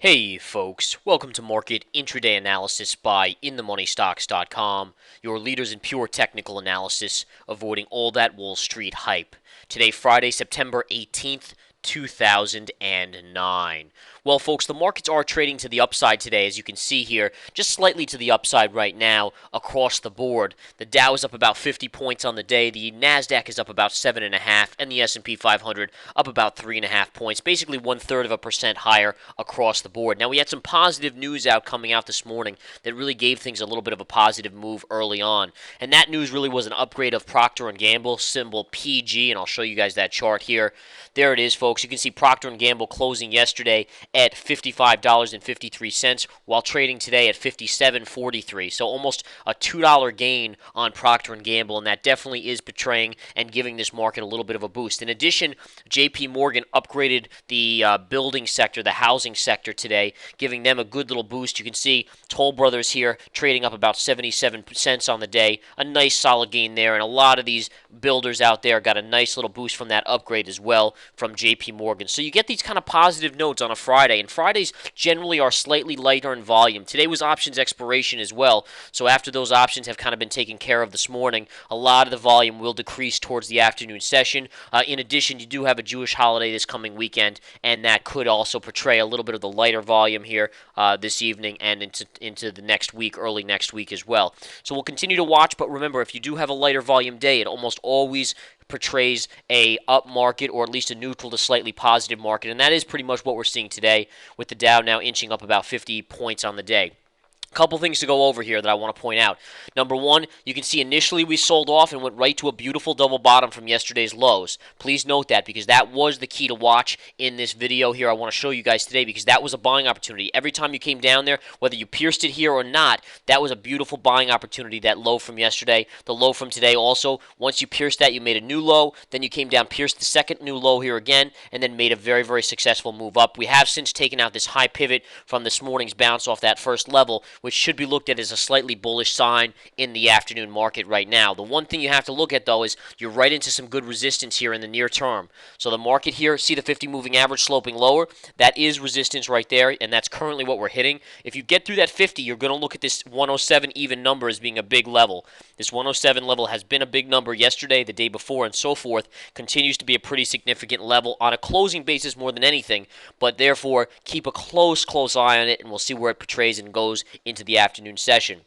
Hey folks, welcome to Market Intraday Analysis by InTheMoneyStocks.com, your leaders in pure technical analysis, avoiding all that Wall Street hype. Today, Friday, September 18th, 2009. Well, folks, the markets are trading to the upside today, as you can see here, just slightly to the upside right now across the board. The Dow is up about 50 points on the day, the Nasdaq is up about 7.5, and the S&P 500 up about 3.5 points, basically 1/3% higher across the board. Now, we had some positive news coming out this morning that really gave things a little bit of a positive move early on, and that news really was an upgrade of Procter & Gamble, symbol PG, and I'll show you guys that chart here. There it is, folks. You can see Procter & Gamble closing yesterday at $55.53 while trading today at $57.43. So almost a $2 gain on Procter & Gamble, and that definitely is portraying and giving this market a little bit of a boost. In addition, JP Morgan upgraded the building sector, the housing sector today, giving them a good little boost. You can see Toll Brothers here trading up about 77 cents on the day. A nice solid gain there, and a lot of these builders out there got a nice little boost from that upgrade as well from JP Morgan. So you get these kind of positive notes on a Friday, and Fridays generally are slightly lighter in volume. Today was options expiration as well, so after those options have kind of been taken care of this morning, a lot of the volume will decrease towards the afternoon session. In addition, you do have a Jewish holiday this coming weekend, and that could also portray a little bit of the lighter volume here this evening and into the next week, early next week as well. So we'll continue to watch, but remember, if you do have a lighter volume day, it almost always portrays a up market or at least a neutral to slightly positive market, and that is pretty much what we're seeing today with the Dow now inching up about 50 points on the day. Couple things to go over here that I want to point out. Number one, you can see initially we sold off and went right to a beautiful double bottom from yesterday's lows. Please note that because that was the key to watch in this video here I want to show you guys today, because that was a buying opportunity. Every time you came down there, whether you pierced it here or not, that was a beautiful buying opportunity, that low from yesterday. The low from today also, once you pierced that, you made a new low, then you came down, pierced the second new low here again, and then made a very, very successful move up. We have since taken out this high pivot from this morning's bounce off that first level, which should be looked at as a slightly bullish sign in the afternoon market right now. The one thing you have to look at, though, is you're right into some good resistance here in the near term. So the market here, see the 50 moving average sloping lower? That is resistance right there, and that's currently what we're hitting. If you get through that 50, you're going to look at this 107 even number as being a big level. This 107 level has been a big number yesterday, the day before, and so forth. Continues to be a pretty significant level on a closing basis more than anything, but therefore keep a close eye on it, and we'll see where it portrays and goes into the afternoon session.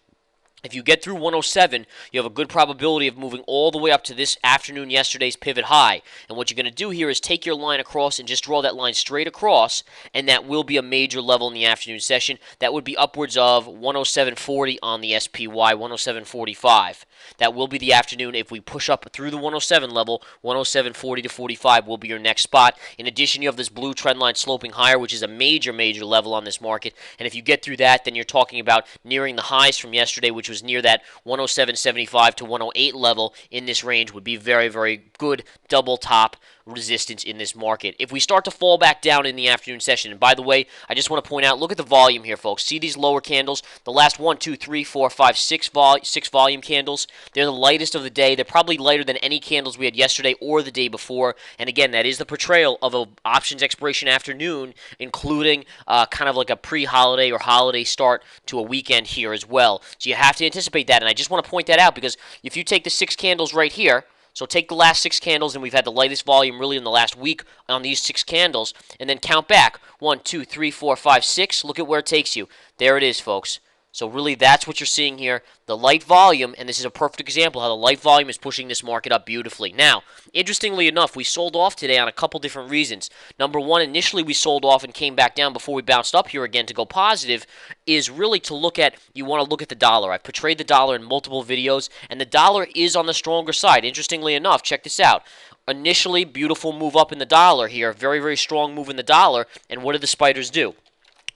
If you get through 107, you have a good probability of moving all the way up to this afternoon yesterday's pivot high. And what you're going to do here is take your line across and just draw that line straight across, and that will be a major level in the afternoon session. That would be upwards of 107.40 on the SPY, 107.45. That will be the afternoon. If we push up through the 107 level, 107.40 to 45 will be your next spot. In addition, you have this blue trend line sloping higher, which is a major level on this market. And if you get through that, then you're talking about nearing the highs from yesterday, which was near that 107.75 to 108 level in this range. Would be very, very good double top resistance in this market. If we start to fall back down in the afternoon session, and by the way, I just want to point out, look at the volume here, folks. See these lower candles? The last 1, 2, 3, 4, 5, 6 volume candles. They're the lightest of the day. They're probably lighter than any candles we had yesterday or the day before. And again, that is the portrayal of an options expiration afternoon, including kind of like a pre-holiday or holiday start to a weekend here as well. So you have to anticipate that, and I just want to point that out because if you take the 6 candles right here, so take the last 6 candles, and we've had the lightest volume really in the last week on these 6 candles, and then count back. 1, 2, 3, 4, 5, 6. Look at where it takes you. There it is, folks. So really that's what you're seeing here. The light volume, and this is a perfect example how the light volume is pushing this market up beautifully. Now, interestingly enough, we sold off today on a couple different reasons. Number one, initially we sold off and came back down before we bounced up here again to go positive, is really to look at, you want to look at the dollar. I've portrayed the dollar in multiple videos, and the dollar is on the stronger side. Interestingly enough, check this out. Initially, beautiful move up in the dollar here, very, very strong move in the dollar, and what did the spiders do?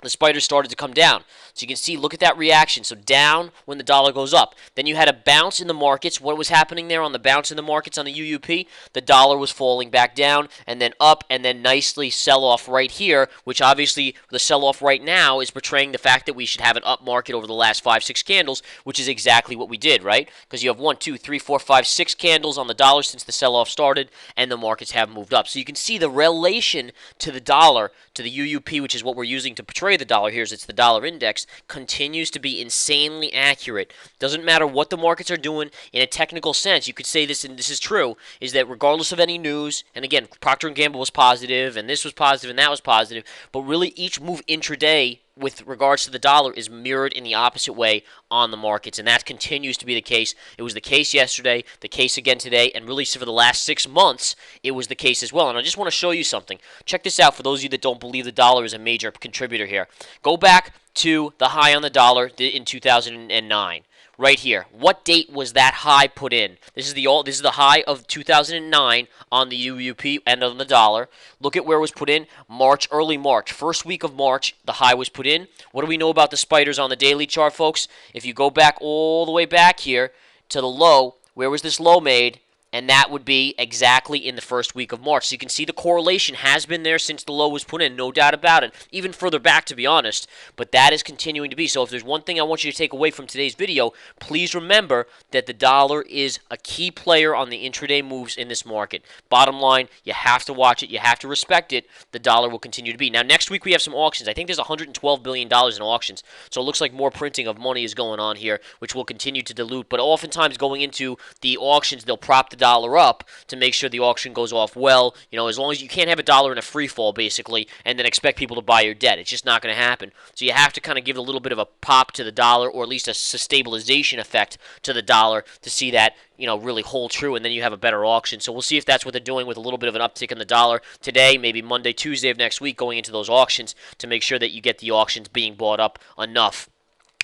The spiders started to come down. So you can see, look at that reaction. So down when the dollar goes up. Then you had a bounce in the markets. What was happening there on the bounce in the markets on the UUP? The dollar was falling back down and then up and then nicely sell off right here, which obviously the sell off right now is portraying the fact that we should have an up market over the last 5, 6 candles, which is exactly what we did, right? Because you have 1, 2, 3, 4, 5, 6 candles on the dollar since the sell off started, and the markets have moved up. So you can see the relation to the dollar to the UUP, which is what we're using to portray the dollar here, is it's the dollar index, continues to be insanely accurate. Doesn't matter what the markets are doing in a technical sense. You could say this, and this is true, is that regardless of any news, and again, Procter & Gamble was positive, and this was positive, and that was positive, but really each move intraday with regards to the dollar is mirrored in the opposite way on the markets, and that continues to be the case. It was the case yesterday, the case again today, and really for the last 6 months, it was the case as well. And I just want to show you something. Check this out for those of you that don't believe the dollar is a major contributor here. Go back to the high on the dollar in 2009. Right here. What date was that high put in? This is the high of 2009 on the UUP and on the dollar. Look at where it was put in. March, early March. First week of March, the high was put in. What do we know about the spiders on the daily chart, folks? If you go back all the way back here to the low, where was this low made? And that would be exactly in the first week of March. So you can see the correlation has been there since the low was put in, no doubt about it. Even further back, to be honest. But that is continuing to be. So if there's one thing I want you to take away from today's video, please remember that the dollar is a key player on the intraday moves in this market. Bottom line, you have to watch it. You have to respect it. The dollar will continue to be. Now, next week we have some auctions. I think there's $112 billion in auctions. So it looks like more printing of money is going on here, which will continue to dilute. But oftentimes going into the auctions, they'll prop the dollar up to make sure the auction goes off well. You know, as long as you can't have a dollar in a free fall, basically, and then expect people to buy your debt. It's just not going to happen. So you have to kind of give a little bit of a pop to the dollar, or at least a stabilization effect to the dollar to see that, you know, really hold true, and then you have a better auction. So we'll see if that's what they're doing with a little bit of an uptick in the dollar today, maybe Monday, Tuesday of next week, going into those auctions to make sure that you get the auctions being bought up enough.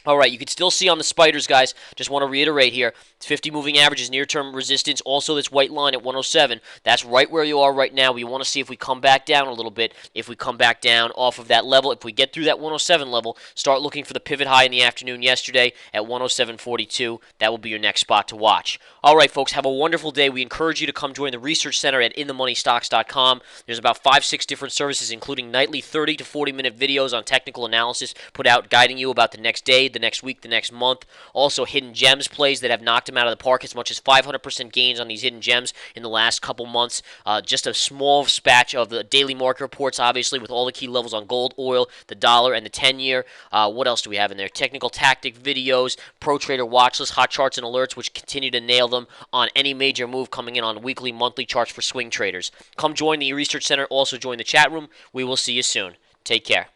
All right, you can still see on the spiders, guys. Just want to reiterate here, 50 moving averages, near-term resistance. Also, this white line at 107. That's right where you are right now. We want to see if we come back down a little bit. If we come back down off of that level, if we get through that 107 level, start looking for the pivot high in the afternoon yesterday at 107.42. That will be your next spot to watch. All right, folks, have a wonderful day. We encourage you to come join the research center at inthemoneystocks.com. There's about 5-6 different services, including nightly 30 to 40-minute videos on technical analysis put out guiding you about the next day, the next week, the next month. Also, hidden gems plays that have knocked them out of the park, as much as 500% gains on these hidden gems in the last couple months. Just a small batch of the daily market reports, obviously, with all the key levels on gold, oil, the dollar, and the 10-year. What else do we have in there? Technical tactic videos, pro trader watch list, hot charts and alerts, which continue to nail them on any major move coming in on weekly, monthly charts for swing traders. Come join the research center. Also join the chat room. We will see you soon. Take care.